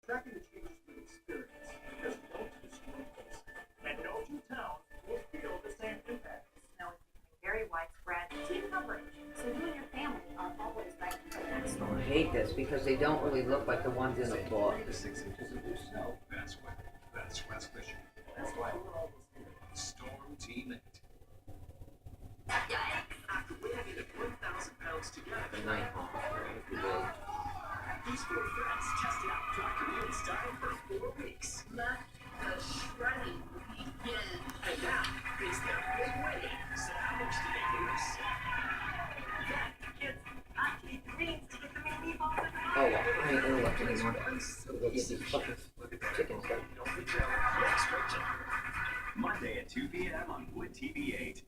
Tracking the changes with experience, because no two schools and no two towns will feel the same impact. Snow is becoming very widespread. Team coverage, so you and your family are always ready for the next storm. I hate this because they don't really look like the ones in the book. 3 to 6 inches of new snow. That's West Michigan. That's why we're almost here. Storm Team 8. After weighing in at 1,000 pounds together, The night home. these four friends tested out dry commute style for 4 weeks. Let the shredding begin. And now it's their big wedding. So how much did they lose? Kids, I keep dreams to get the mini meatballs in the Oh, well, I ain't gonna look anymore. Go get these fucking chicken stuff. Don't be jealous. Next week. Monday at 2 p.m. on Wood TV 8.